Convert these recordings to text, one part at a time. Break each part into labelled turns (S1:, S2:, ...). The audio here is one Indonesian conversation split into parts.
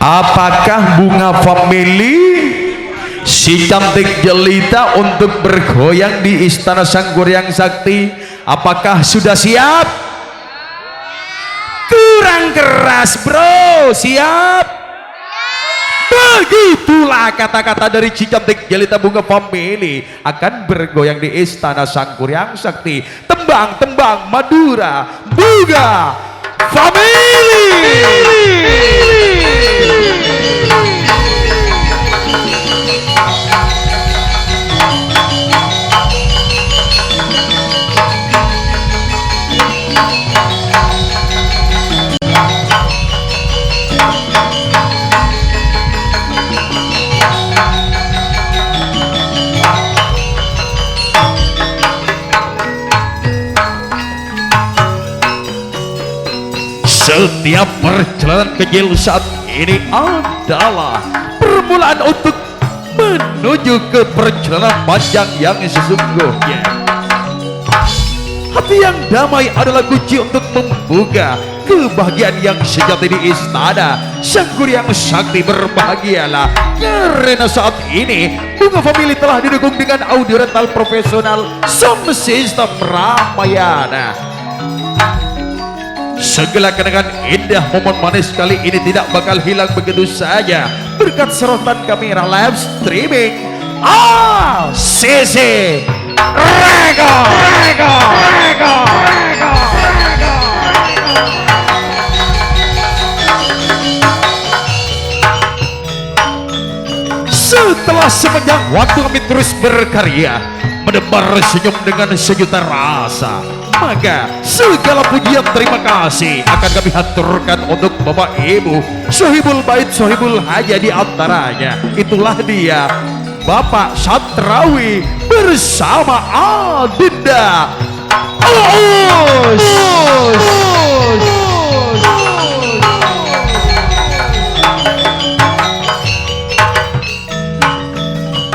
S1: Apakah bunga family si cantik jelita untuk bergoyang di istana Sangguryang Sakti? Apakah sudah siap? Kurang keras bro, siap? Begitulah kata-kata dari si cantik jelita bunga family akan bergoyang di istana Sangguryang Sakti. Tembang-tembang Madura bunga family. Setiap perjalanan kecil saat ini adalah permulaan untuk menuju ke perjalanan panjang yang sesungguhnya. Hati yang damai adalah kunci untuk membuka kebahagiaan yang sejati di istana Sangguryang Sakti. Berbahagialah karena saat ini bunga family telah didukung dengan audio rental profesional sound system Ramayana. Segala kenangan indah momen manis kali ini tidak bakal hilang begitu saja berkat sorotan kamera live streaming ACC Record. Setelah sepanjang waktu kami terus berkarya menebar senyum dengan sejuta rasa, maka segala pujian terima kasih akan kami haturkan untuk Bapak Ibu Sohibul Bait Sohibul Haja, di antaranya itulah dia Bapak Satrawi bersama Adinda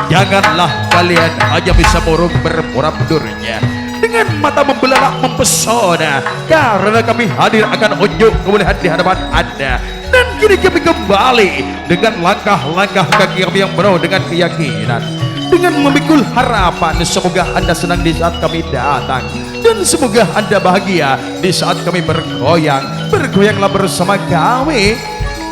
S1: Janganlah kalian hanya bisa murung berpura-puranya dengan mata membelalak mempesona, karena kami hadir akan unjuk kebolehan di hadapan Anda. Dan kini kami kembali dengan langkah-langkah kaki kami yang penuh dengan keyakinan, dengan memikul harapan semoga Anda senang di saat kami datang, dan semoga Anda bahagia di saat kami bergoyang. Bergoyanglah bersama kami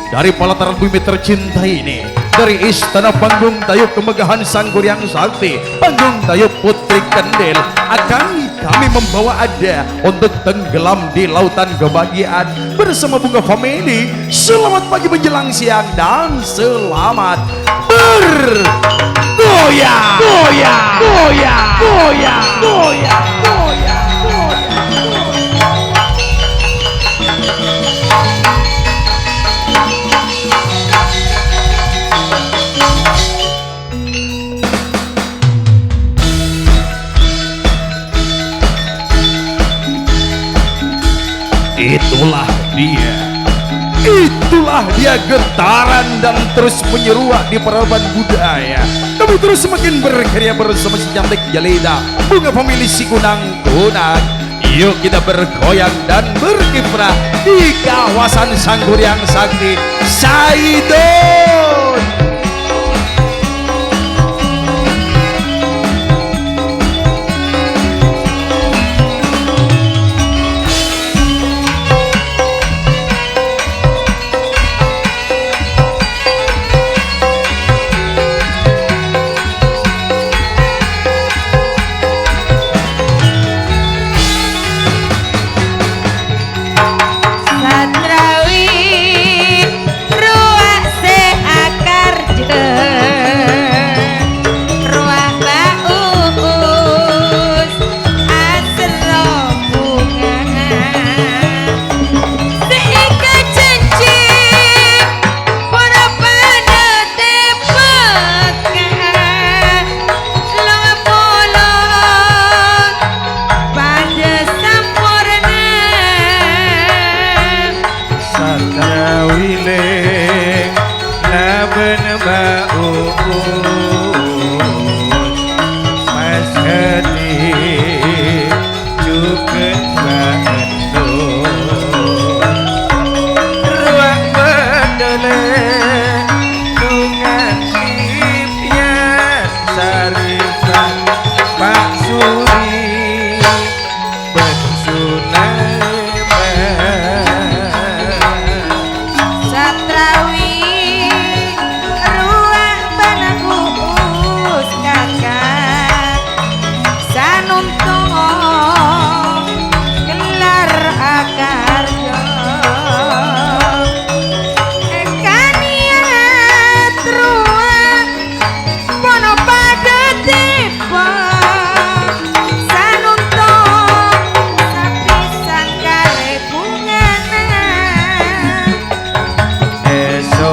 S1: dari pelataran bumi tercinta ini, dari istana panggung tayub kemegahan Sangguryang Sakti, panggung tayub Putri Kendil, akan kami membawa Anda untuk tenggelam di lautan kebahagiaan bersama bunga family. Selamat pagi menjelang siang dan selamat bergoyang. Goyang, goyang, goyang, goyang, goyang. Itulah dia getaran dan terus menyeruak di peradaban budaya. Kami terus semakin berkarya bersama si cantik jelita bunga family si kunang-kunang. Yuk kita bergoyang dan berkiprah di kawasan Sangguryang Sakti Saidon.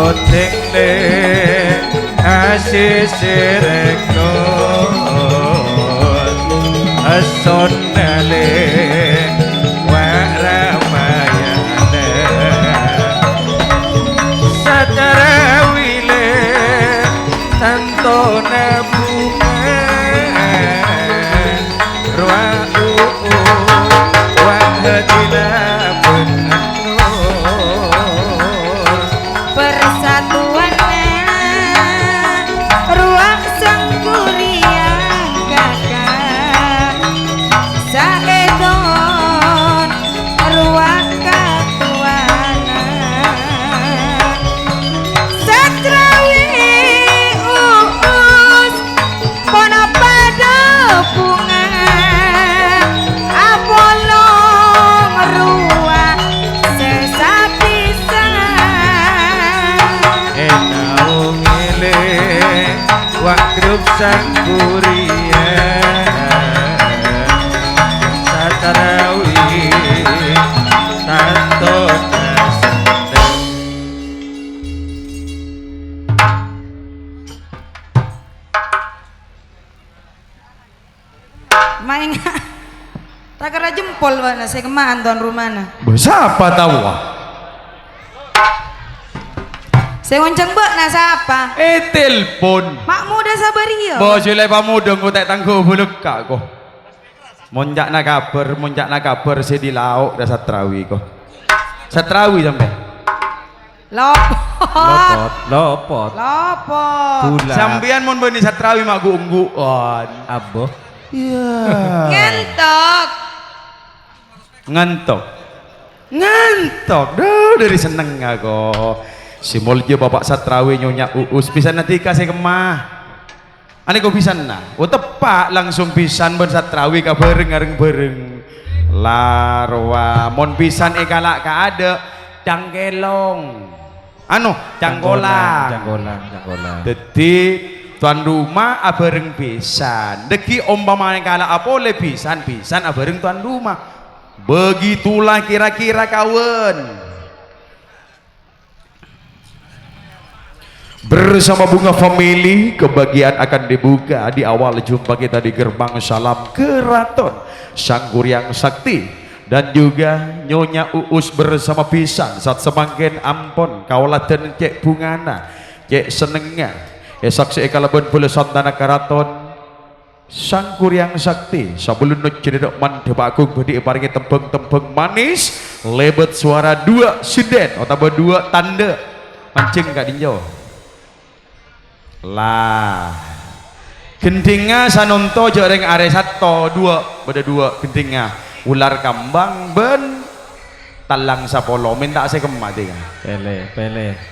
S2: Poting le asisirekon asonale waramayane satarawile tantone bunga rua'u wahadila Sangkuria Satarawi Tato Nasendang
S3: main tak kira jempol mana saya kemahan tuan rumana
S1: siapa tahu
S3: saya ngonceng mbak na siapa
S1: telepon
S3: mak muda sabar iya
S1: bos mulai pamudong ku tak tangguh buluk kak ko monjak na kabar saya di lauk dah satrawi ko satrawi sampai
S2: lopot
S1: sampean mon beni satrawi mak gungguan
S2: aboh
S1: iya ngantok dari seneng aku si Muljo bapak satrawi nyonya uus pisan nanti kasih kemah ane kok pisan nah tepak langsung pisan ben satrawi ka bareng larwa mon pisan kalak ka ada cangkelong cangkolang dadi tuan rumah abareng pisan deki umpamane kalak apa le pisan abareng tuan rumah begitulah kira-kira kawan bersama Bunga Family kebahagiaan akan dibuka di awal jumpa kita di gerbang salam keraton Sangguryang Sakti dan juga Nyonya Uus bersama pisan saat semangkin ampon kaulaten cek bungana cek senengnya saksi ekalaban pula santana keraton Sangguryang Sakti sebelum cerita mandhepagung bedi paringi tembeng manis lebet suara dua sinden atau dua tanda mancing gak dinjau lah gendinga sanonto joreng aresato beda dua gendinga ular kambang ben talang sapolo minta saya kemati kan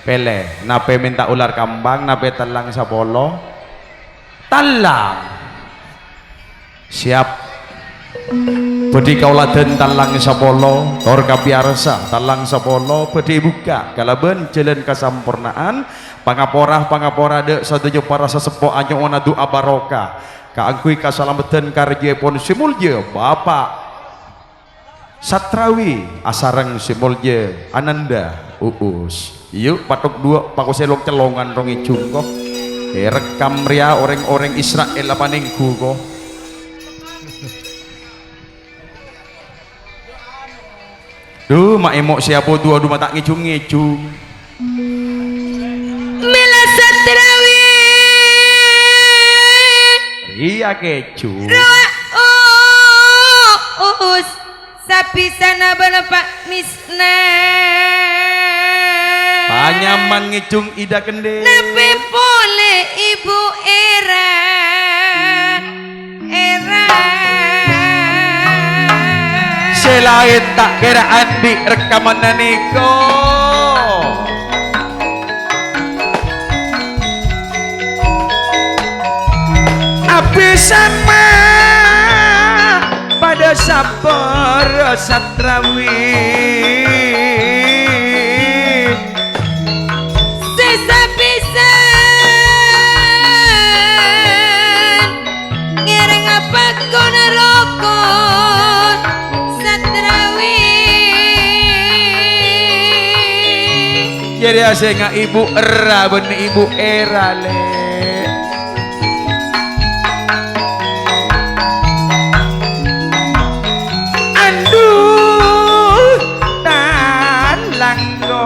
S1: pele nape minta ular kambang nape talang sapolo talang siap bedi kauladen talang sapolo tor kapiarsa talang sapolo bedi buka kalaben jalan kasampurnaan pangapora de sadaya para sesepuh anyoona doa barokah kaangkui kasalameten karjepon simulje bapak satrawi asareng simulje ananda uus yuk patok dua pakuselok celongan rongi jungko rekam ria orang-orang Israel apa ninggu ko duh mak emok siapa dua tak ngijung
S3: Mila Satrawi
S1: iya keju
S3: Uus sapi sana Pak Misna
S1: panyaman ngijung ida kende
S3: nape boleh ibu era
S1: selain tak kira andi rekaman niko api sama pada sabar satrawi
S3: sesapisan ngereng apa kona rokok satrawi
S1: jadi biasa nga ibu era ben ibu era le. Anduh dan langgong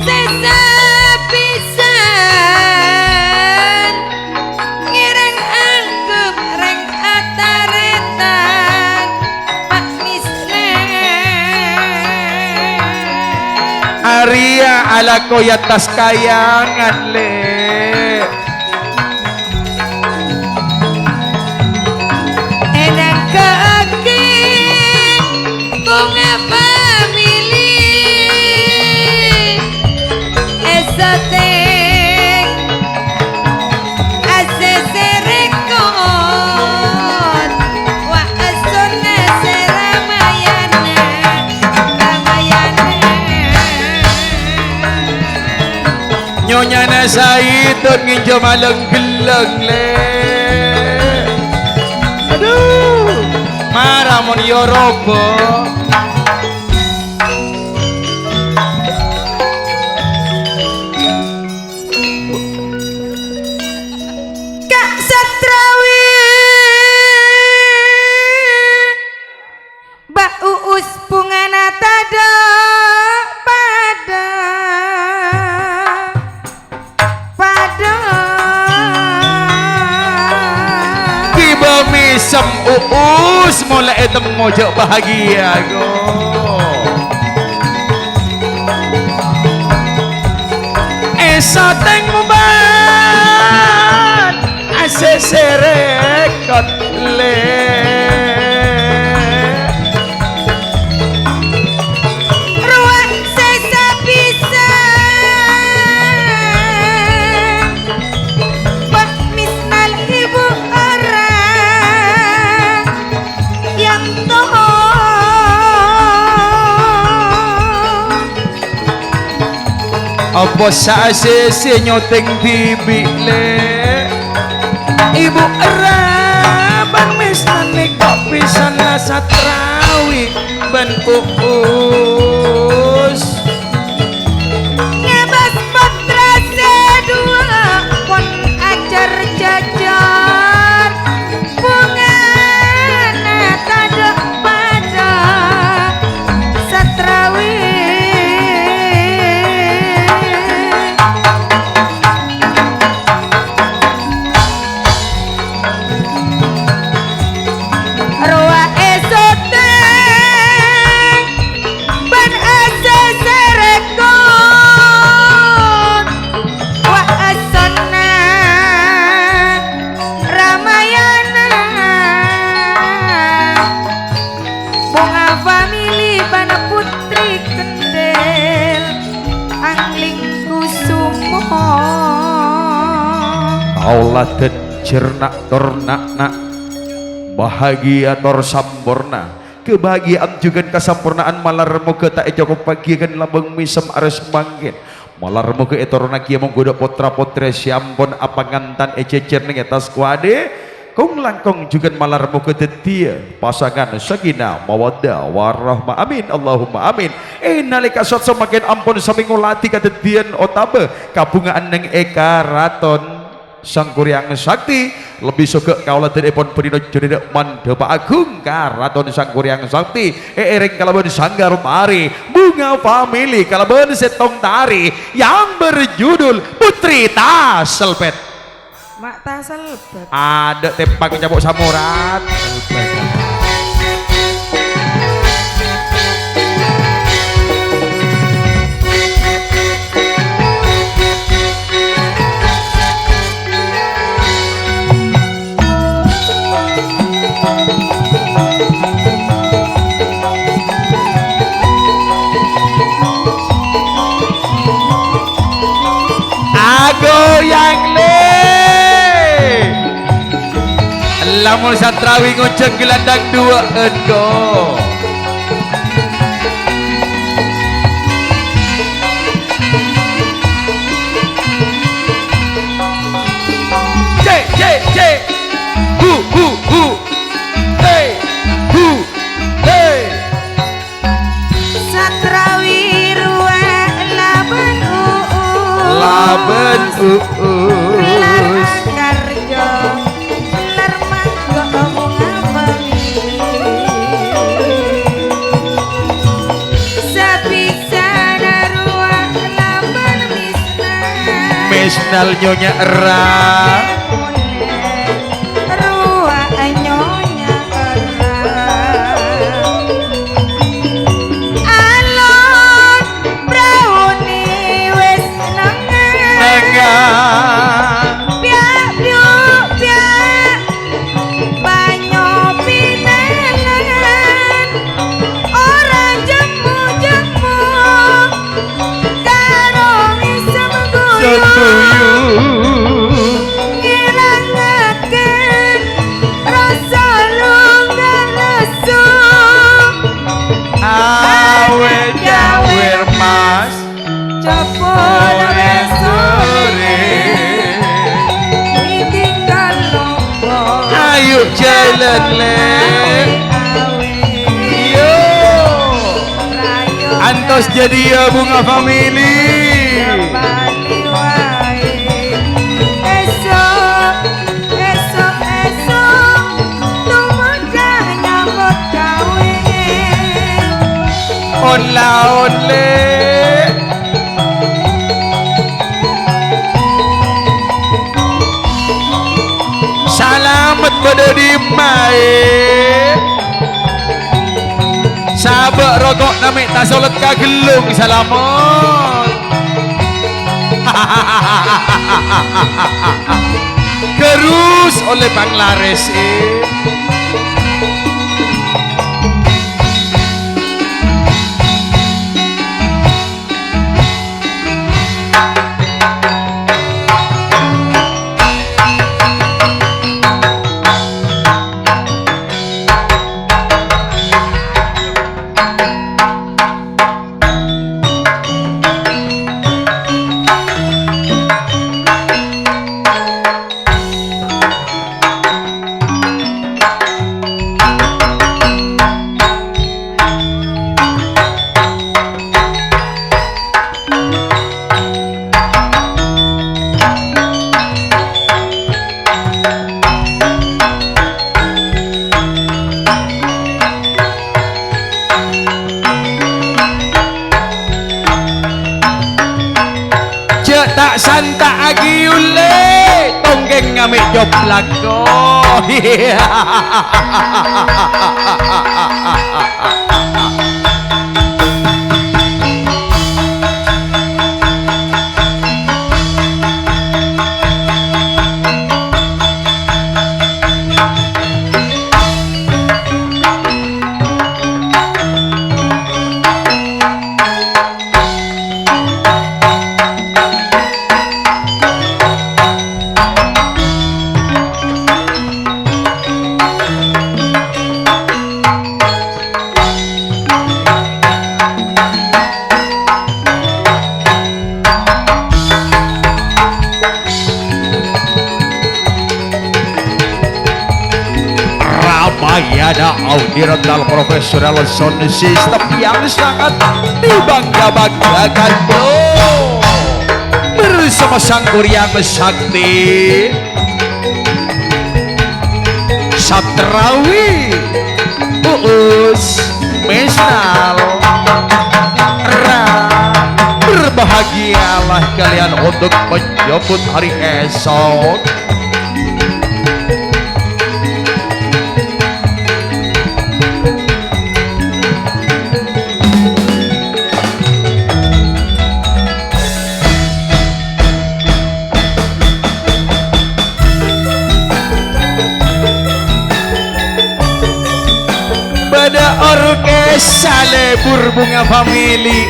S3: sesapisan ngireng anggep reng ataretan Pak Mislen
S1: Arya ala koya tas kayangan le.
S3: enang keakin bunga family esoteng aseserekon wa asona seramayana ramayana
S1: Nyonya na saitun nginjo maleng geleng le. Aduh, marah mon yorobo.
S3: Kak Satrawi Mbak Uus pungana tada pada
S1: Kiba misem uus mulai etem mojok bahagia go. Esoteng muban aseserekot le.
S3: ruang sesa bisa Pak Misnal ibu orang yang tahu
S1: Apa saasese nyoteng bibi le. Ibu era ban mesane kok pisan la Satrawi ban uus.
S3: ngebas putra sedua pun ajar jajar bunga tada pada Satrawi Roa esoteng ban aseserekon wa asonna ramayana bunga family bana putri kendel angling kusumo
S1: Kaulah cernak tornak bahagia tor sampurna. Kebahagiaan juga kesampurnaan malarmu ke tak cukup pagi kan labeng misem ares mangkin. Malarmu ke etorna kia menggoda potra potre siampun apa ngantan ececer ning etas kuade. Kung langkong juga malarmu ke tetia pasangan sakinah mawaddah warahmah amin Allahumma amin. Nalika sot semakin ampun saminggu lati katetian otabe kabungaan neng eka raton sang kuryang sakti lebih suka kaulah telepon pendino jodek mandapa agung karaton sang kuryang sakti ereng kalaban sanggar mari bunga family kalaban setong tari yang berjudul Putri Taselpet.
S3: mak tasel bet
S1: Ada tempat nyabuk samurat. Goyang le lamun Satrawi ngoceng gelandang dua endo C hu hey saben uus
S3: karjo lar manggo ngabali sapiksana ruang laban
S1: misnal nyonya era
S3: ruang nyonya alon brownie wis
S1: nengang
S3: banyo pinelen ora jemu-jemu karo isem guyu
S1: setuju
S3: ngilangaken rasa lungguh lesu
S1: awe jawir mas
S3: cepet wis sore ditinggal lombok
S1: ayo jalan le yo antos jadi ya bunga family onla onle salamet pada dimae sabak rokok namik tasolet kagelung salamet kerus oleh panglares tak santa agi ule tonggeng ngamik joplak ko Ramayana Audirental Profesional Sound System yang sangat dibangga-banggakan bersama sang Kuryang Sakti Satrawi Uus Mesnal berbahagialah kalian untuk menyambut hari esok. Pada orkestra lebur bunga family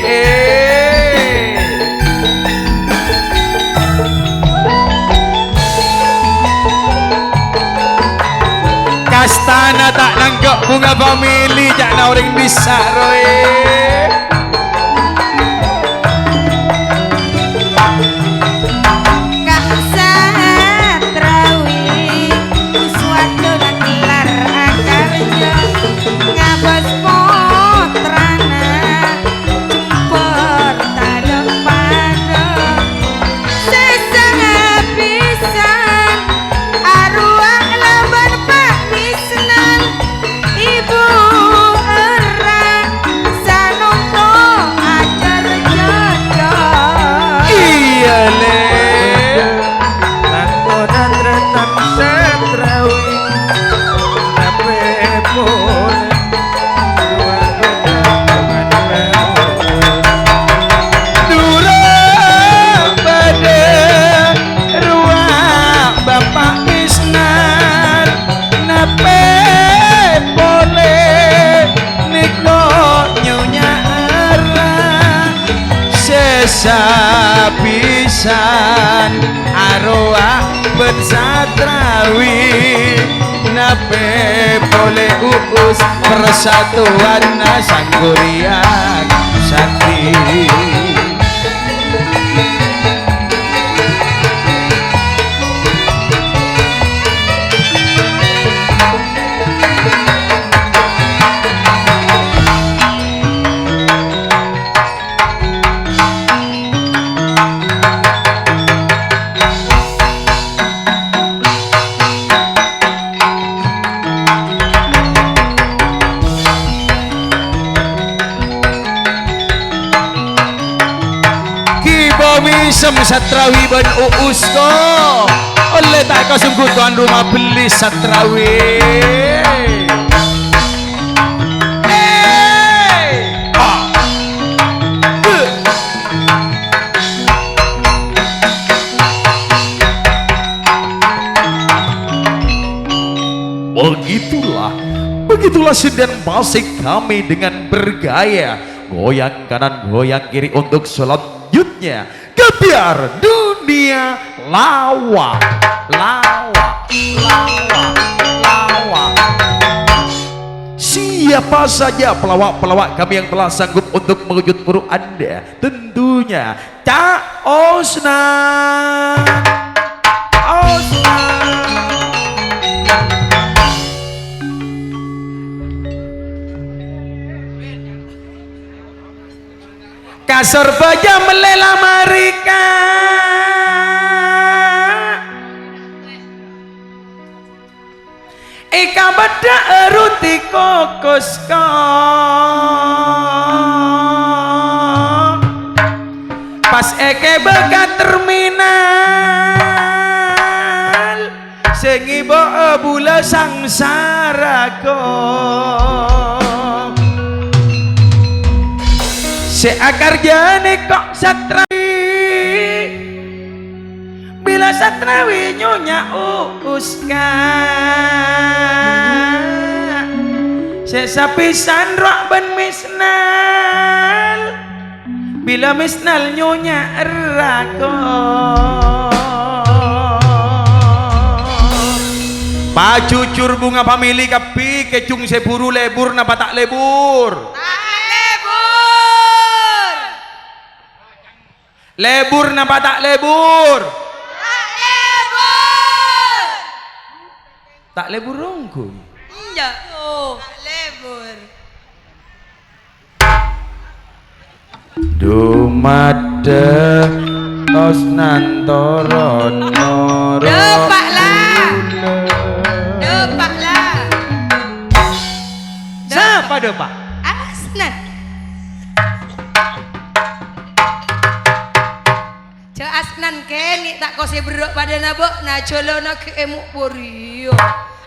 S1: kastana tak nanggap bunga family jangan orang bisa roe sepisan arwah bersatrawi nape boleh uus persatuan sanggurian sakti. Sem satrawi ban uus ko oleh tak kau sungguh tuan rumah beli satrawi. Begitulah senden musik kami dengan bergaya goyang kanan goyang kiri untuk selanjutnya. Kebiar dunia lawa. Siapa saja pelawak-pelawak kami yang telah sanggup untuk mengejut puru Anda? Tentunya Cak Osnan. Kasar baja melela marika ika beda eruti kokoska pas eke beka terminal sing iba bula sangsara ko seakar jane kok satrawi bila satrawi nyonya uuska sesapisan roh ben misnal bila misnal nyonya erako pacucur bunga pamili kapi kecung sepuru lebur napa tak lebur lebur napa tak lebur? Tak lebur. Tak lebur rongku.
S3: Enggak. Oh, tak lebur.
S1: Dumade Osnantoro noro.
S3: Depaklah.
S1: Siapa depak?
S3: Asnan. Asnan keni tak kau berok pada nabok na colona ke emuk porio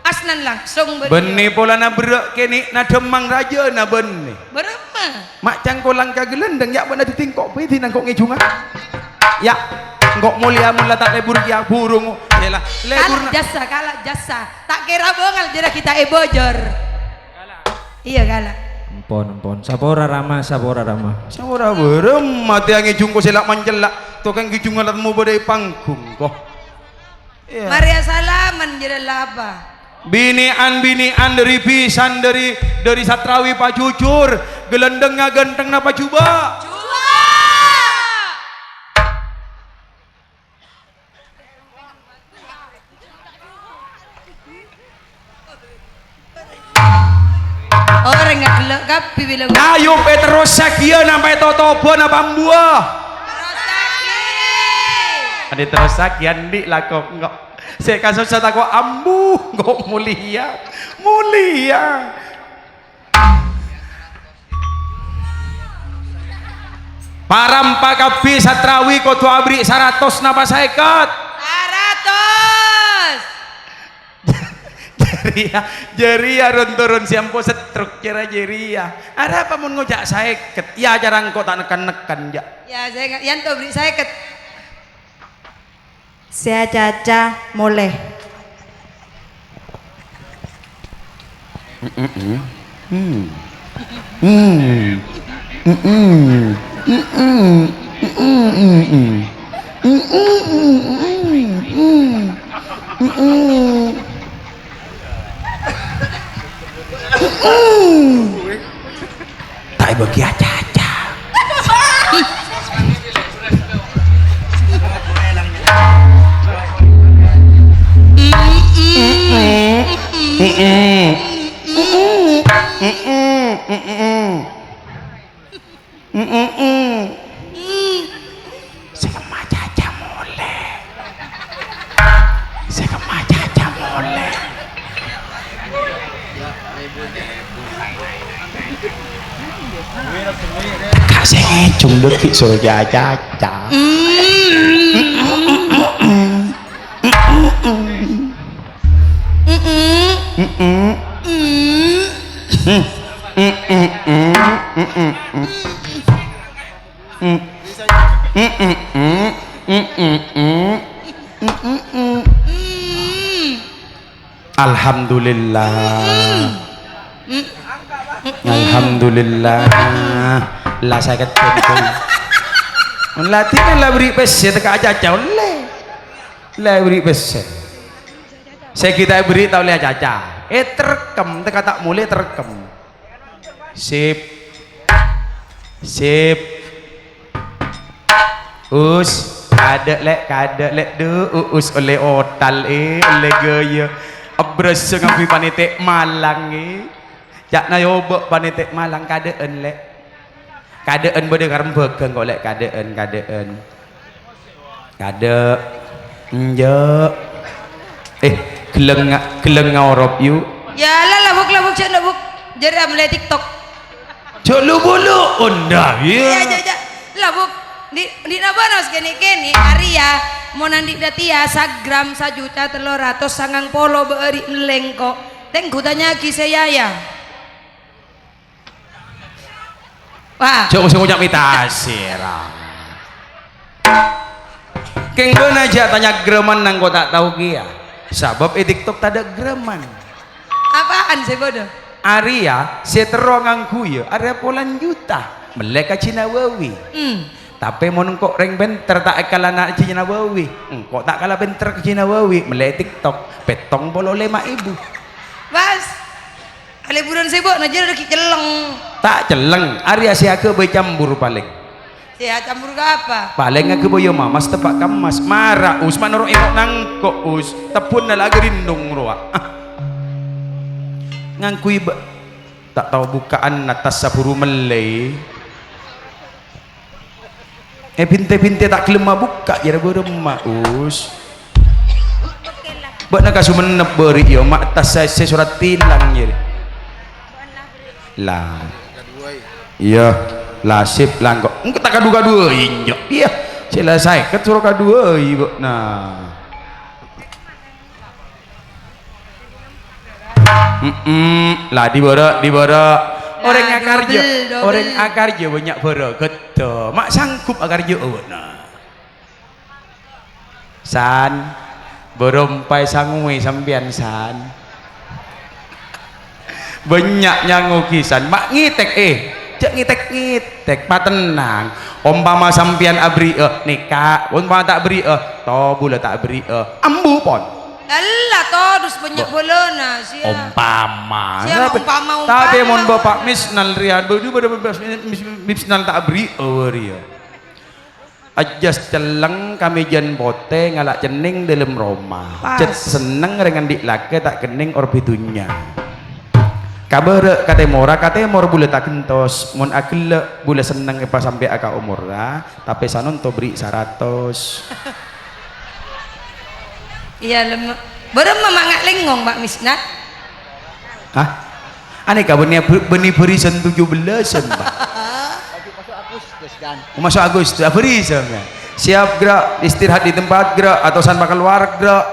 S3: Asnan langsung
S1: benih pola na berok keni na demang raja na benih
S3: berapa
S1: mak cangkolang kagelendeng ya benar ditingkok piti nangkok ngejungan ya ngok mulia mula tak lebur ya burung yalah lebur
S3: kalah jasa tak kira bongal jadi kita bojor iya kalah
S2: Empon sapora rama
S1: Sabora berem mati yang ngejungko selak manjelak tukang ngejung alatmu badai panggung kok iya.
S3: Maria salaman jadi laba
S1: binian dari pisan dari satrawi pak jujur gelendengnya genteng napa coba
S3: orang nggak gelap kapi bilang
S1: ayo terus sakia sampai totobo napa buah ada terus sakian di lakok enggak saya kasus saya takut ambu kok mulia parampa kapi satrawi kau tu abri 100 napa saikat
S3: 100
S1: jeria turun siampo setruk kira jeria ada apa mun ngojak saikat ya jarang kau tak nekan ya
S3: saya nggak yang tuh beri saikat saya Caca moleh
S4: chung được kỹ số cha cha cha Alhamdulillah Alhamdulillah lah saya ketemu melatih lah beri pesen teka caca oleh lah beri pesen saya kita beri tahu lihat caca terekam teka tak mulai terekam sip sip kada lek de oleh otal oleh gaya abrasa ngapi panitek Malang jak na yobok panitek Malang kadaan lek kadaan bade karem begang kok lek kadaan kade nje geleng ngorop yu
S3: ya lah labuk cek labuk jadi amle TikTok
S4: cok lu bulu undah
S3: ya labuk di nabanos kene Arya mau nanti datia sagram 1.300.000 sangang polo beuri ngeleng kok tengku tanya kisah ya wah
S4: cok usah ngucap mitasir kenggon aja tanya greman nang kau tak tahu kia sebab TikTok tak ada greman
S3: apaan sih bodoh
S4: Arya seterongang kuya Arya polan juta meleka Cina wawi tapi mau kok reng benter tak kalah nak Cina wawi kok tak kalah benter ke Cina wawi melek TikTok petong polo 5.000
S3: bas aliburan sibuk najar udah celeng
S4: tak celeng Arya siaka bercampur paling
S3: ya campur ke apa
S4: paling aku boyo mamas tepak kamas marah manoro emok nangkok tepun na lagi rindung roa ngangkui tak tahu bukaan atas saburu melei pinte tak kelema buka ya berema buat nak kasumen beri yo mak tas saya surat tilang je lah iya lasip lang kok engko tak kadua injok iya selesai ket suruh kadua ibu nah lah di bara orang akar je banyak bara geto mak sanggup akar je nah san berompai sangui sambian san banyak nyangukisan mak ngitek cek ngitek patenang umpama sampian abri nikah umpama tak beri to bula tak beri ambu pon
S3: Allah terus banyak bolona sia
S4: umpama
S3: umpama
S4: tapi mon bapak misnal riad badu misnal tak beri ria ajas celeng kami jan bote ngalak cening dalam Roma cet seneng dengan dik lake tak kening orbitunya kabar katemor bule tak kentos mon akil bule seneng pas sampai aka umur tapi sanon to beri 100
S3: iya lemak berem mama ngak lengong Mbak Misnat
S4: hah aneh kabarnya benih berisan 17an Mbak masuk Agustus berisan siap gerak istirahat di tempat gerak atau san bakal luar gerak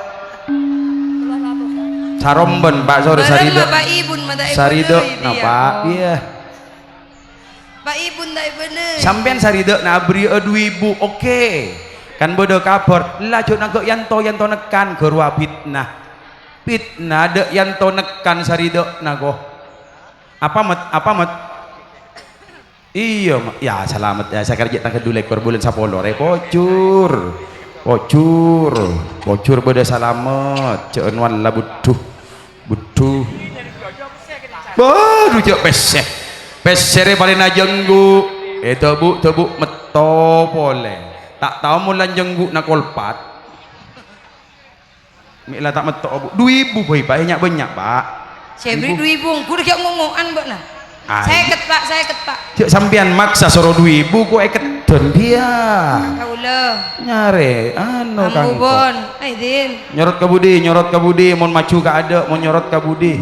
S4: saromben Pak sore sarido
S3: Pak Ibun
S4: sarido napa iya
S3: Pak Ibun tak bener
S4: sampean sarido na beri 2.000 oke kan bodoh kabar laju nagok yanto nekan gerwa fitnah dek yanto nekan sarido nago apa mat iya ya selamat ya saya kerja tangke dulu ekor bulan 10 pocur bodoh selamat ceun wala butuh baru cek pesere paling najenggu tebu meto boleh tak tahu mulan jenggu nak kolpat mila tak metok bu 2.000 boy banyak pak
S3: saya beri 2.000 ku dah ngomongan mbak nah saya ket pak
S4: cek sampean maksa soro 2.000 ku eket don dia
S3: kaulah
S4: nyare anu kang
S3: bon Aidin
S4: nyorot ke budi mon maju ka ada mon nyorot ke budi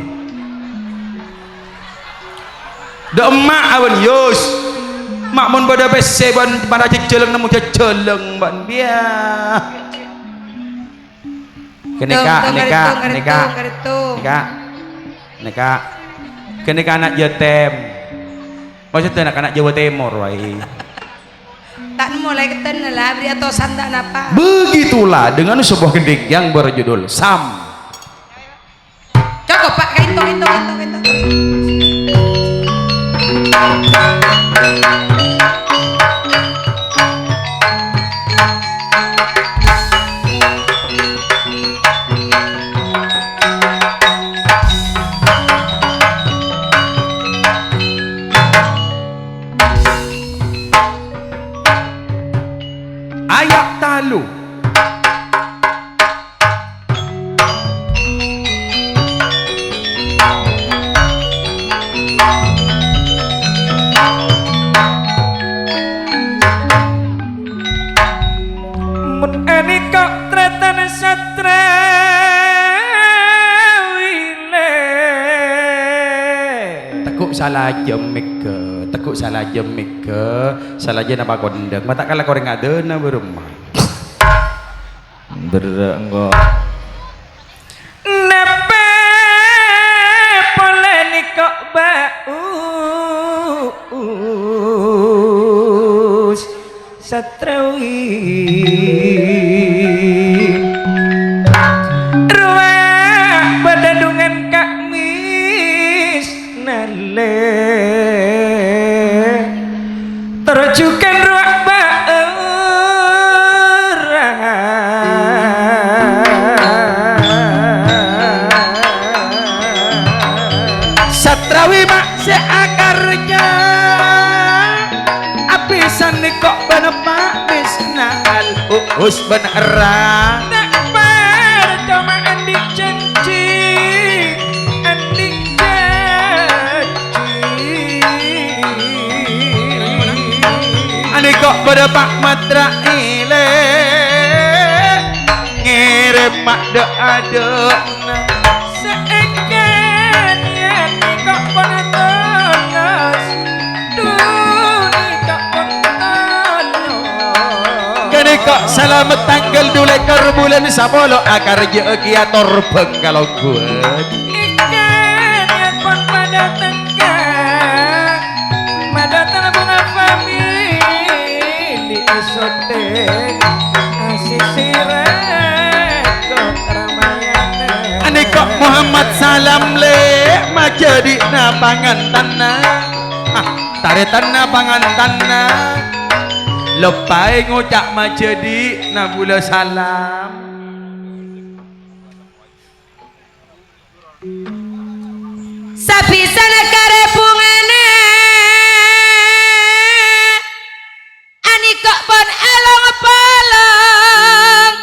S4: de emak awan yus makmun pada bese ban pada jejeleng nemu jejeleng ban biar Neka anak Jatem maksudnya anak Jawa Timur wae
S3: tak mulai keten lah beri atosan tak napa
S4: begitulah dengan sebuah gending yang berjudul Sam.
S3: Cukup Pak, kainto.
S4: Ayak talu
S2: mun eni kok tretan satra wile
S4: tekuk salah jemik ke salah aja napa kondeng mata kala koreng adena berumah
S2: berenggo nepe poleni kok baus satrawi ruang badadungan kak mis nale terjukan ruang
S4: satrawi mak seakarnya apisan nih kok benepak bisnal us benerang
S2: tak bar cuma andik janji
S4: ani kok benepak matra ile ngirim mak doa
S2: seekan ya kok penatolos duni kok penatolos
S4: kini kok selamat tanggal dulai bulan sapolo akar jegiator bengkalong kuat
S2: ikan yang pun pada tengah madatan bunga famili esotek asih sirat kok ramayana
S4: ani kok Muhammad salam le majadi na pangan tanah tare tanah pangan tanah lepai ngucap majadi na bula salam
S3: sapisana karepungane ani kok pon elong polong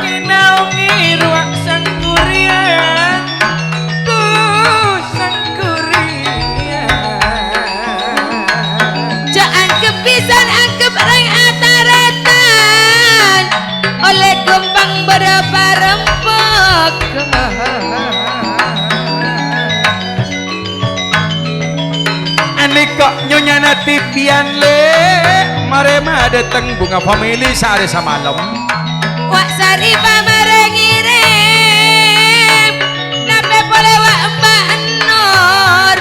S2: kinaungi ruang sanggurian ku sanggurian
S3: jangan kepisan angkep reng ataratan oleh gempang berapa rempok
S4: ani kok nyonya natipian le marema dateng bunga family sehari semalam
S3: wak sarifa merengirim nape boleh wak mbak Nur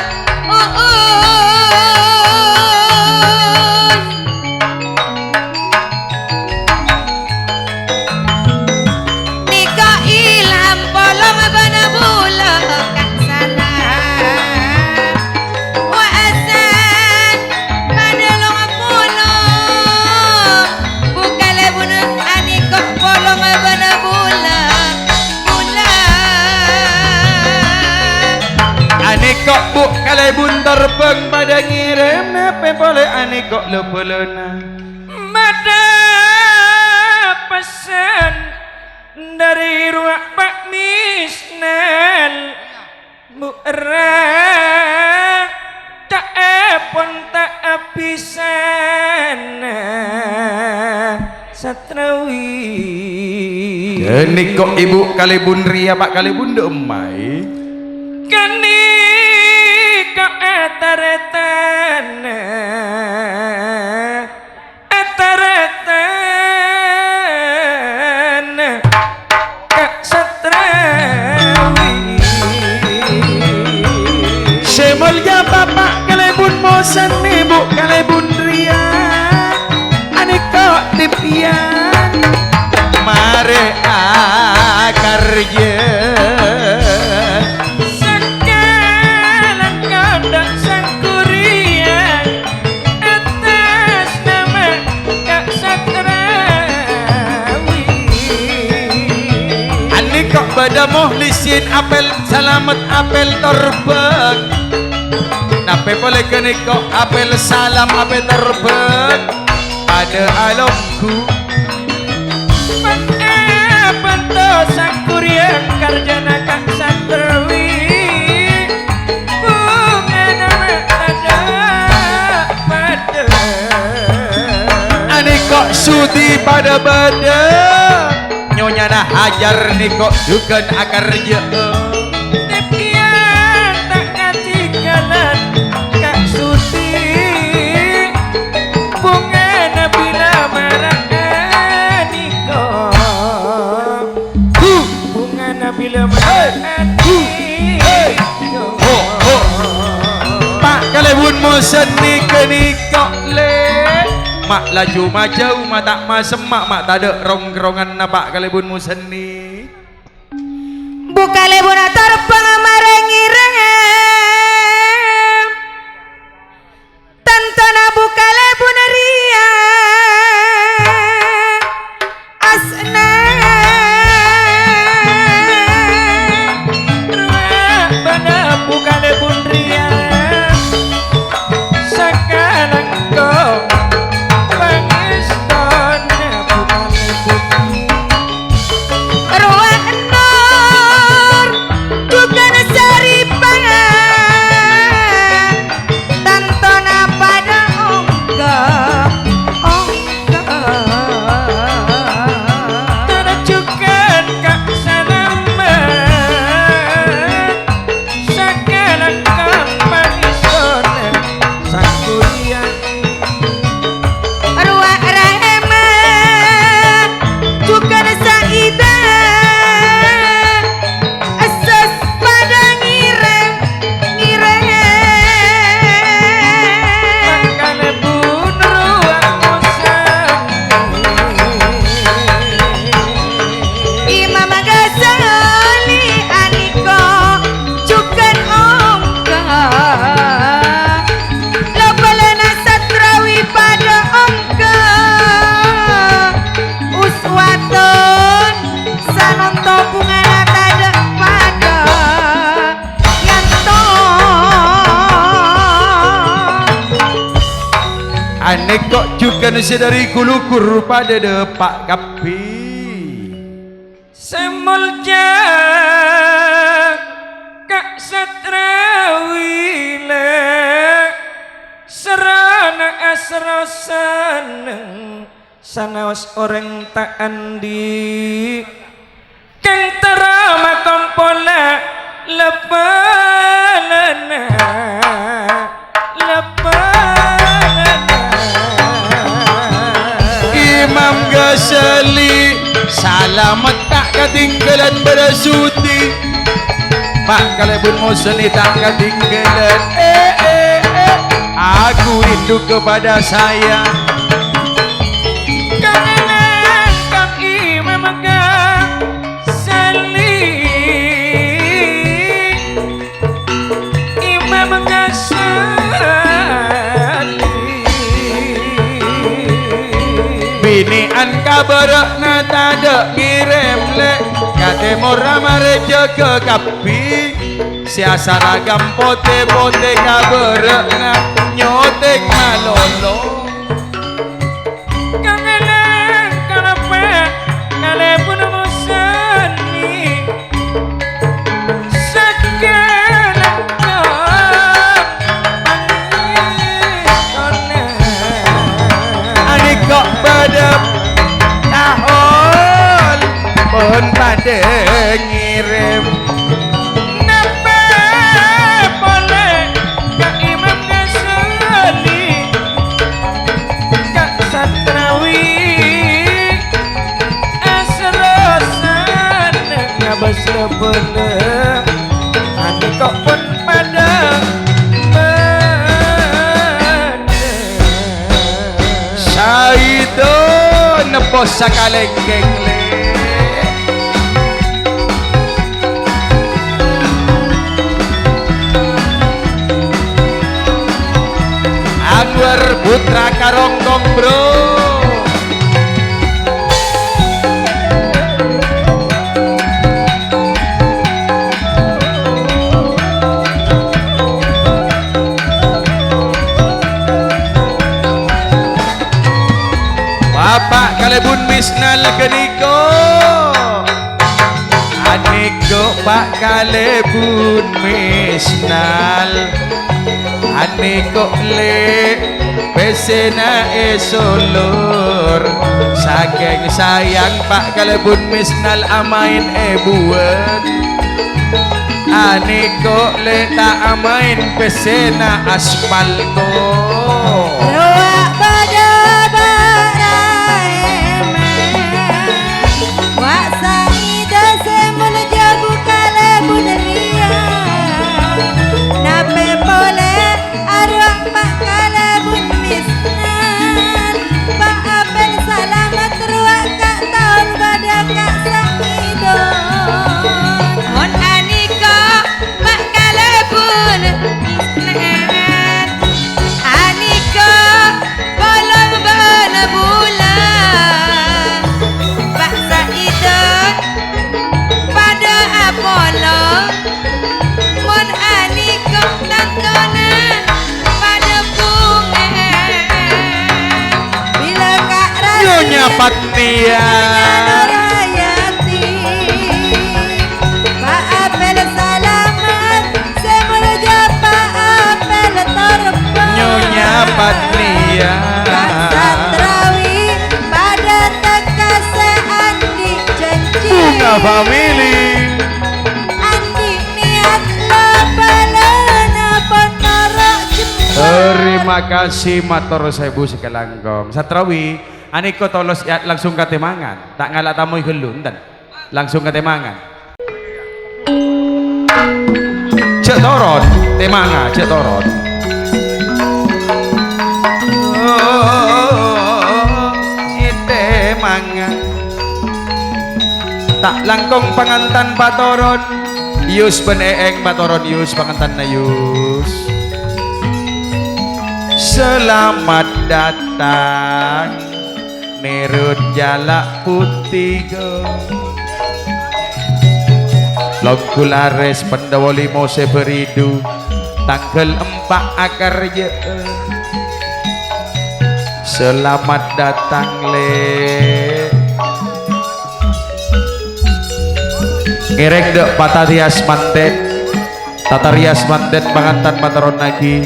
S3: Nika ilham polong bana bula kan sana wa asan padalong polong bukale bunun ani kok polong bana bula
S4: ani kok bu kalai buntar peng pada ngirim nape boleh ani kok lepelena
S2: Mada pesan dari ruang Pak Misnel Bu Erang tak pun tak apisan satrawi
S4: ini kok ibu kalibun ria pak kalibun emai
S2: kani ka etaretan ka satrawi
S4: Semolnya bapak kalebun mosan ibu kalebun rian aneka tipian mare akarja
S2: sakalang kadang sangkurian atas nama Kak Satrawi
S4: aneka pada muhlisin apel selamat apel terbang nape boleh keniko apel salam apel terbang pada alamku
S2: Panto sangkurian karjana Kak Satrawi bunga nama tada pada
S4: aneka sudi pada badan nyonya nah hajar niko juga akarja
S2: Tepian tak ngasih jalan Kak Suti bunga nabila maranganiko bunga nabila maranganiko
S4: Pak kalebun mosan niko niko le mak laju majau mak tak masemak mak tak ada rong-rongan na pak kalebun mosan ni
S3: Bukale buna terbang marengireng Tantana bukale buna ria Asna
S2: Bana bukale bundria sakalang kau pangiston bukale bundria
S3: Ruang nur Bukan saripan Tantana pada ongga
S2: Terajukan Kak Salaman sakalang kau pangiston sangkurian
S3: Ruang rahmat Bukan saida Asas pada ngireng
S2: Makane bun ruang
S3: Imam Ghazali aniko Cukan ongga Lopelana Satrawi pada ongga Uswatun Sanonto bungana tada pada Yanto
S4: aneka juga dari kulukur pada depak kapi
S2: Semulja Kak Satrawi le serana asra saneng sanawas orang tak andi kang terama kompola lepalana
S4: Imam Ghazali salamat tak ketinggalan berasuti Pak kalebun mosan ni tak ketinggalan aku rindu kepada saya
S2: kangenan Kang Imam Ghazali Imam Ghazali
S4: binian kabar na tada ngirim le kate mora mareja ke kapi siasa ragam pote-pote kabar na nyotek malolo
S2: kangenan kenapa kalebun musani sakalang
S4: anik kok pada tahun pun pada ngirim
S2: napa
S4: nebos sakalengkeng le Anwar Putra Karonggong bro Bapak kalebun misnal keniko Aniko Pak kalebun misnal Aniko le pesena esolor saking sayang Pak kalebun misnal amain buat Aniko le tak amain pesena aspalko
S3: Ruak pada Wak Saida semula jabu kalebun ria Nape pole arwah Pak kalebun misnan Pak apel salamat ruak kak tahun pada kak Saida Mon Aniko Pak kalebun misnan Aniko bolong bana bulan Pak Saidon pada Apollo Mon Aniko tantonan pada bunga Bila Kak Rasi
S4: Nyonya Patnia
S3: Nurayati Pak Apel salamat semula japa Apel terbang
S4: Nyonya Patnia
S3: Kak Satrawi pada tekase Andi janji
S4: Bunga family
S3: Andi niat lapalana penara jempol
S4: Terima kasih matur sewu sekelanggong Satrawi Aniko tolos ya, langsung ke temangan tak ngalak tamu gelun dan langsung ke temangan cek toron temanga cek toron temanga tak langkong pangantan patoron Yus beneeng patoron Yus pangantan na Yus Selamat datang Nerut Jalak Putih Longkulares Pendawali Mose Beridu Tanggal 4 akar je Selamat datang le Ngerek dek Patarias Manten Tatarias Manten Pangantan Pataron lagi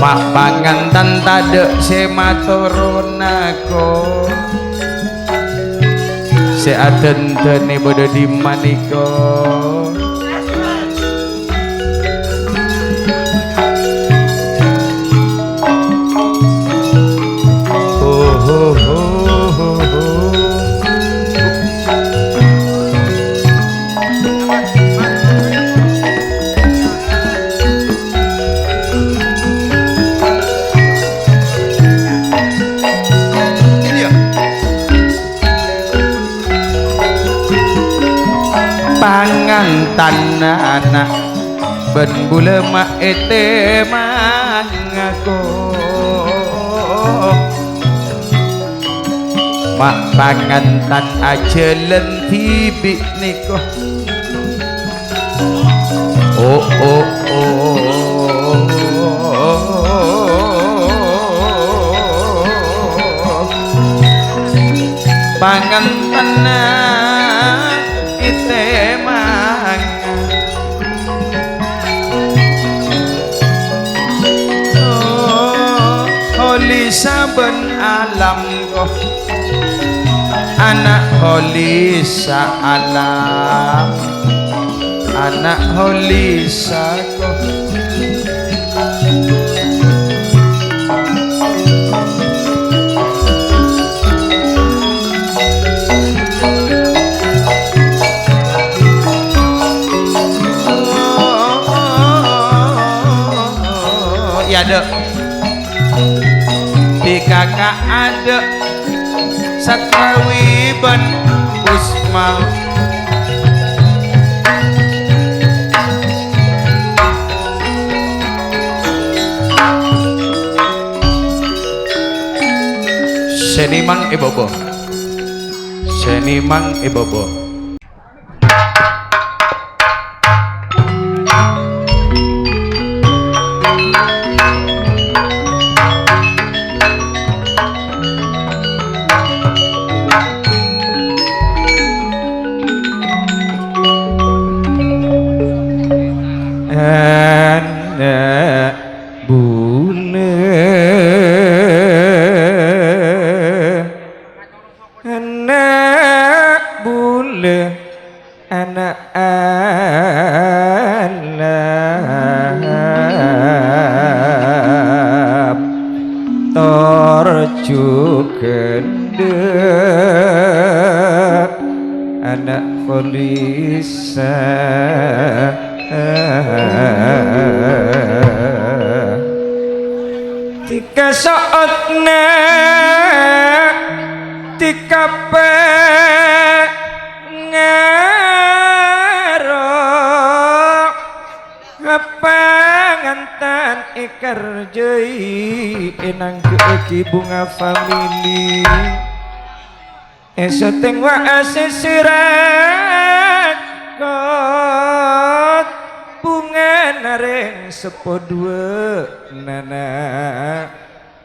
S4: Pak pangantan tade sematurunako seaden-dene bodo di maniko pangantan anak ben bulema ete mangako mak pangantan aja lentibi niko oh oh oh pangantan temang oh, holi saben alam ko anak holi sa alam anak holi sa ko di kakak ada Satrawi ben Usmal Seniman Ibobo Seniman Ibobo anak bune anak bule anak anak torju gendek anak polisa tika saatna tika pe ngaro pangantan ikar jei enang ke bunga famili esoteng wa asisirat kot bunga nareng sepodua nana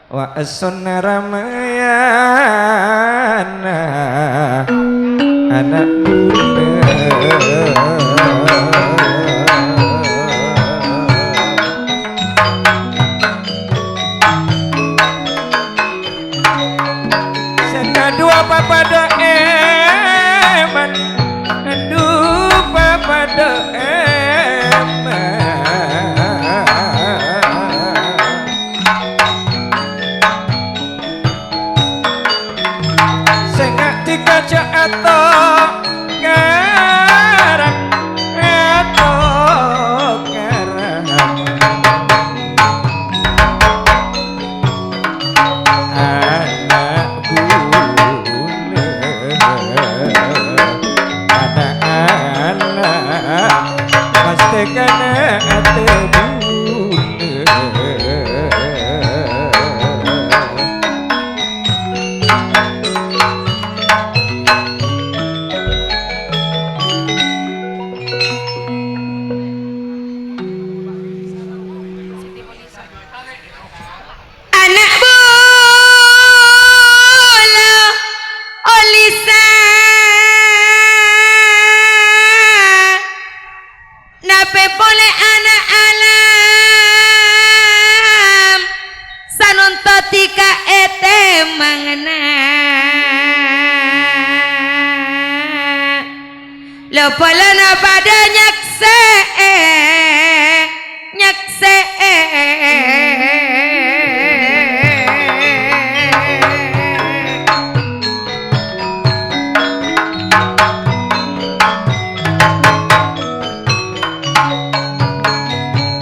S4: wa asonna ramayana anak bunga dua papa do eman dua papa do kaca atau garang anak bule anak pasti kena ate bule
S3: Lepalana pada nyakse nyakse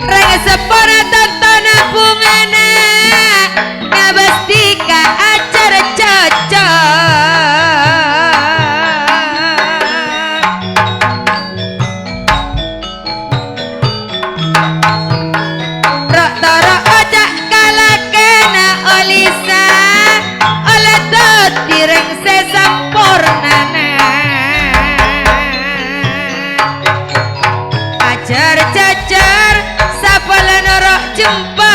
S3: rega sepora tonton bungana ngabastika acara cocok cacar sapala norok jempat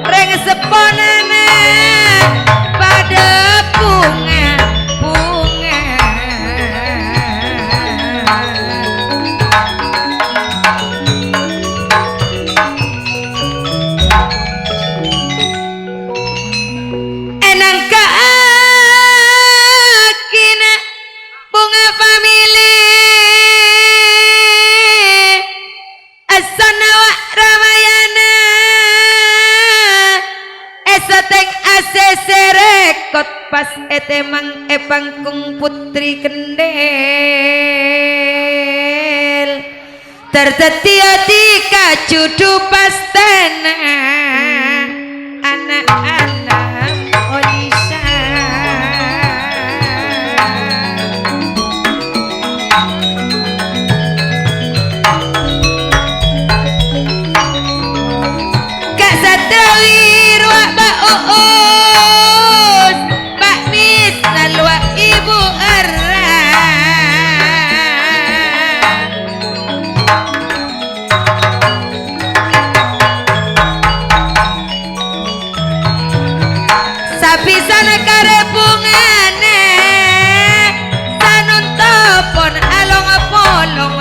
S3: reng seponana pada bunga enang kaakina bunga famili Asanawa Ramayana esateng asese rekot pas etemang epangkung putri kendel tersetia di kacudu pastana trawir wa ba uus Mbak Mis nalwa ibu era sapisana karebungane sanuntopon along polong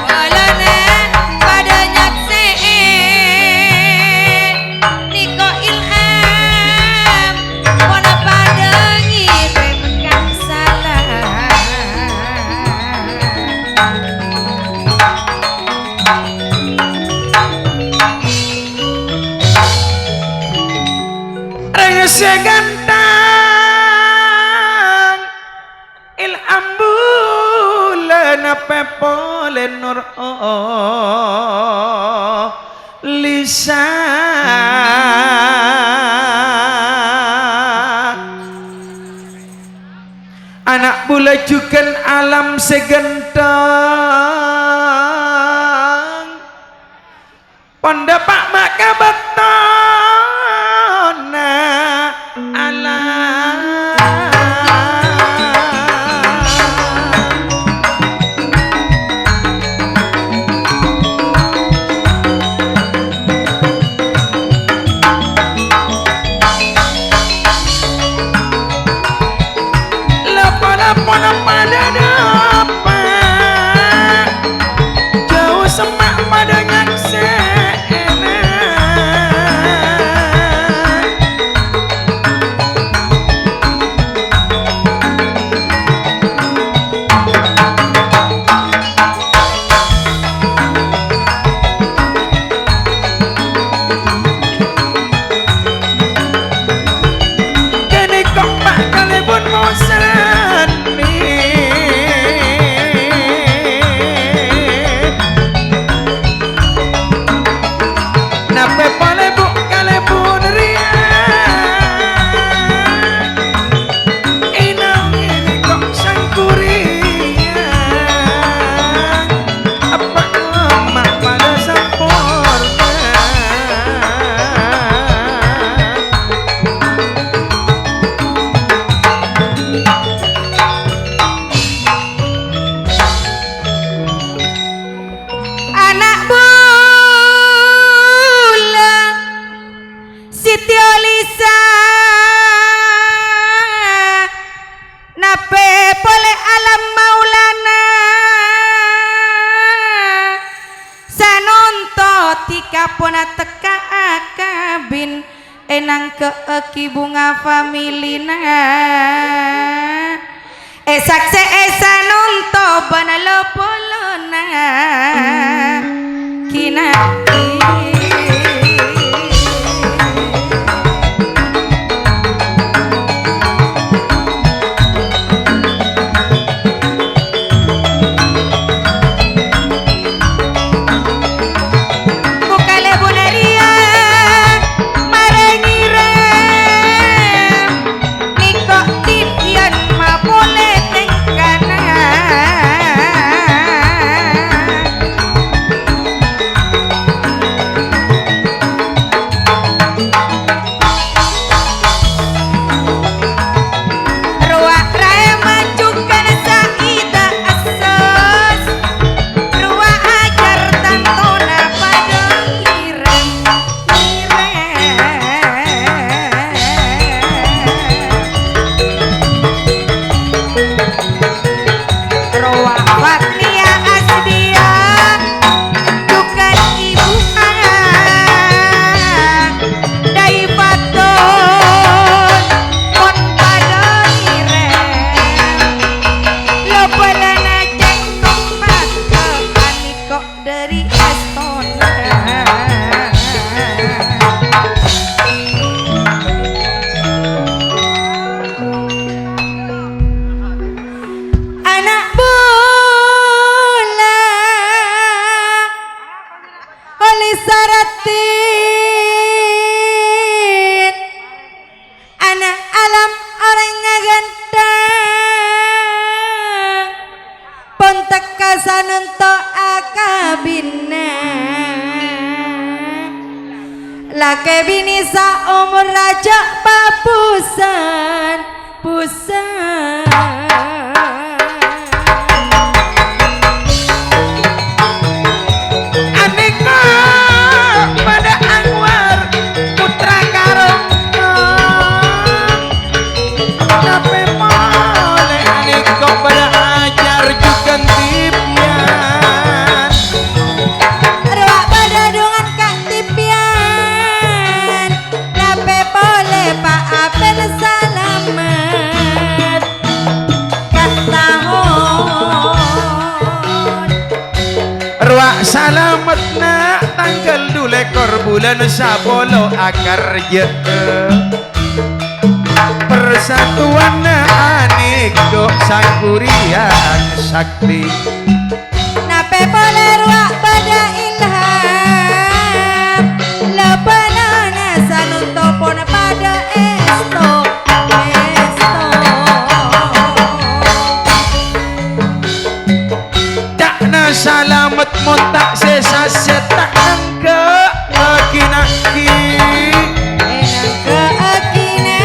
S3: walane pada nyakseen niko ilham wana pada ngirim kang salah
S4: segantang ilham bulan pepole nur lisan anak bula juga alam segantang pendapat maka betona alam lepas pada dapat jauh semak pada nyaksena kene kok pak kalebon mosan nape pole bu kalebon ria inang ini kok sangkuria apa emak pada sampurna
S3: anak bula Siti Olisa nape pole alam maulana sanonto tika pona teka akabin enang keeki bunga familina sakse sanonto banalo polona kina sanunto akabina lake bini sa umur raja papusan pusan
S2: Aneka pada Anwar putra Karongko tapi boleh aneka pada ajar juga tipian
S3: ruak pada dungan kak tipian tapi boleh pak apen salamat kak tahun
S4: Ruak salamet na tanggal 2 lekor bulan 10 akar je persatuan na anik do sangkuriang sakti
S3: nape boleh ruak pada ilham lepanana sanunto pon pada esto
S4: tak na salamet mo tak sesa setak nangka akinaki
S3: enang keakina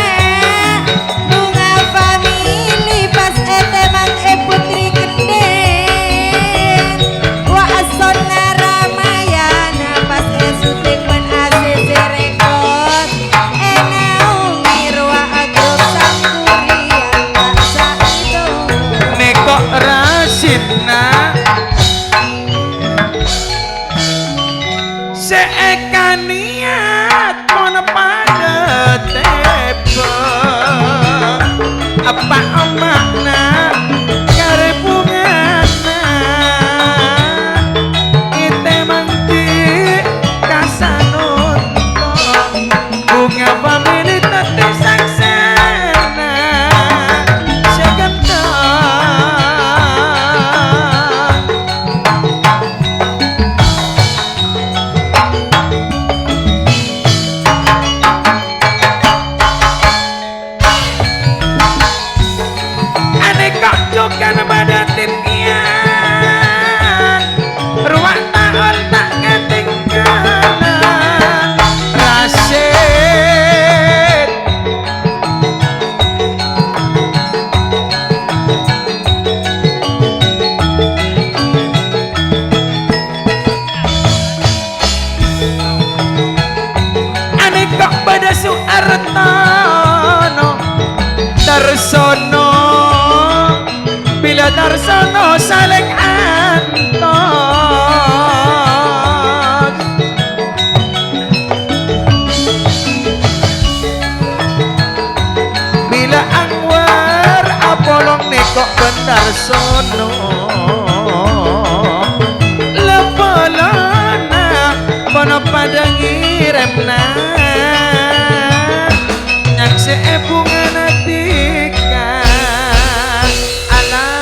S3: bunga famili pas etemang putri geden wa asonna ramayana pas syuting men ACC record enaungi ruwa agrup sangkuriang tak saido
S4: nekok rasidna seekan niat mon pada tepe apa makna kare bungana ite mangki kasanut bunga pamili tete saksana segenda aneka jokan pada titian ruang tahun tak ketinggalan rasid aneka pada Suartono Darsono bila Darsono saling anton bila Anwar Apolong nekok Darsono lepolona pono pada ngiremna nyakse bunga natika alam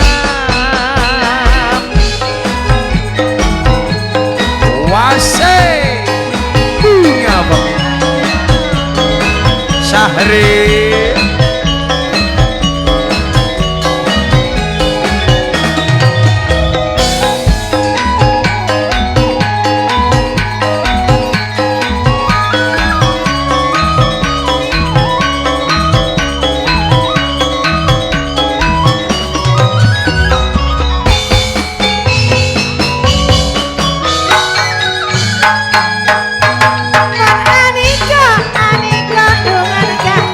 S4: wase bunga bang Syahri
S3: Anika dungan kak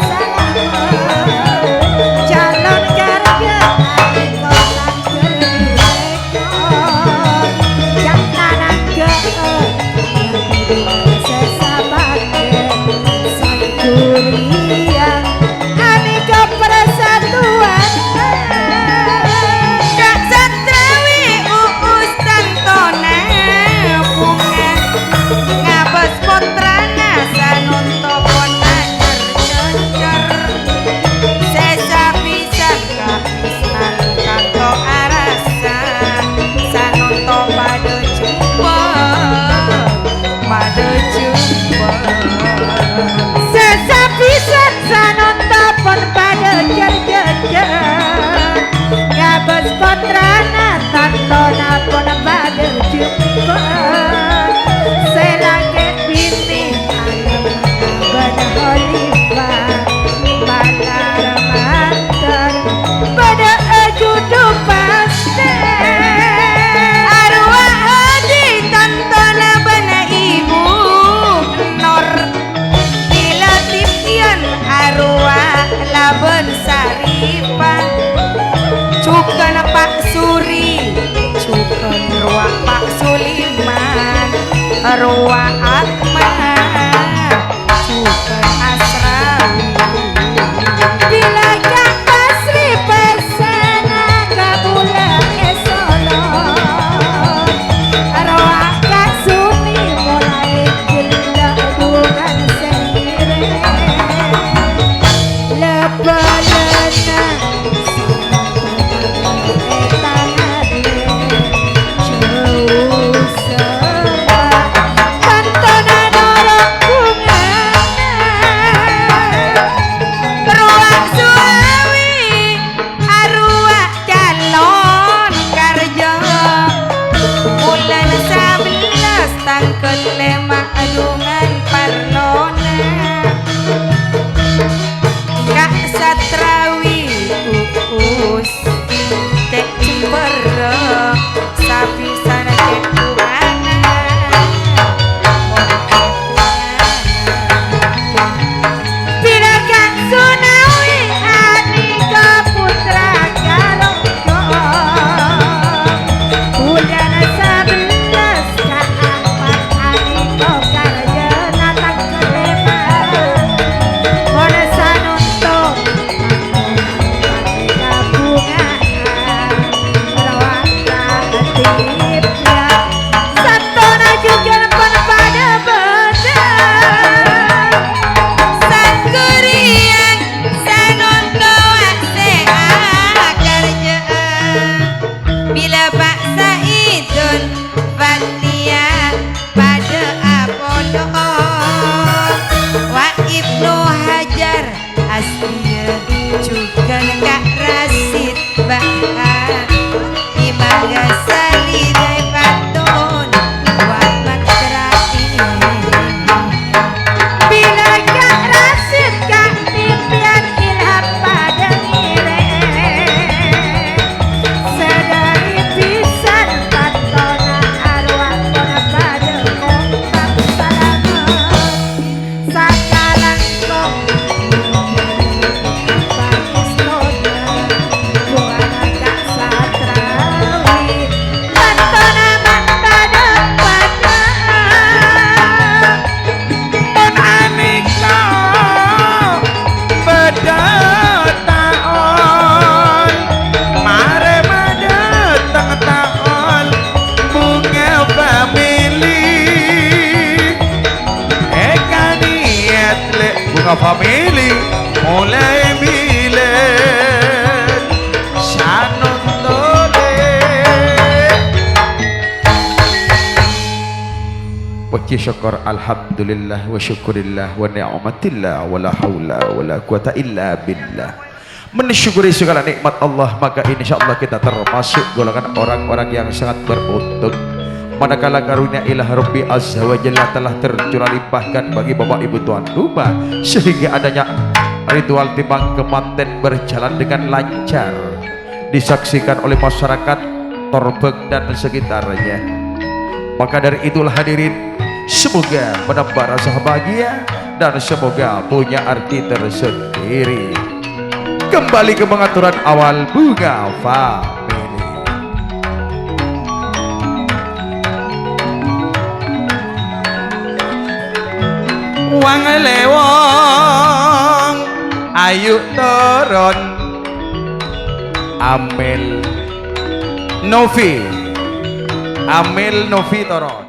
S3: arwah akmah super asrawi bila kang pasri pesana kabula esolo arwah kang sumi mulai gila bukan sendiri lebalena kelema adungan parlona Kak Satrawi uus tek cembero sapi sana tek buana bila Kak Sunawi Anika putra Galonggo bulan 11 Kak juga Kak Rasid bahkan Imam Ghazali dari Patun buat terakhir bila Kak Rasid Kak Tipian ilham pada ngire sedari pisan patona arwah kona pada kompak salamat sakalang kong
S4: family mulai bilen syanun tole Puji syukur alhamdulillah wa syukurillah wa ni'matillah wa la hawla wa la quwata illa billah. Mensyukuri segala nikmat Allah, maka insyaallah kita termasuk golongan orang-orang yang sangat beruntung manakala karunia ilah Rabbi Azza wa Jalla telah tercurah limpahkan bagi bapak ibu tuan rumah sehingga adanya ritual timbang kemanten berjalan dengan lancar disaksikan oleh masyarakat Torbek dan sekitarnya. Maka dari itulah hadirin, semoga menambah rasa bahagia dan semoga punya arti tersendiri. Kembali ke pengaturan awal bunga family. Wang lewong ayu turun Amil Novi turun.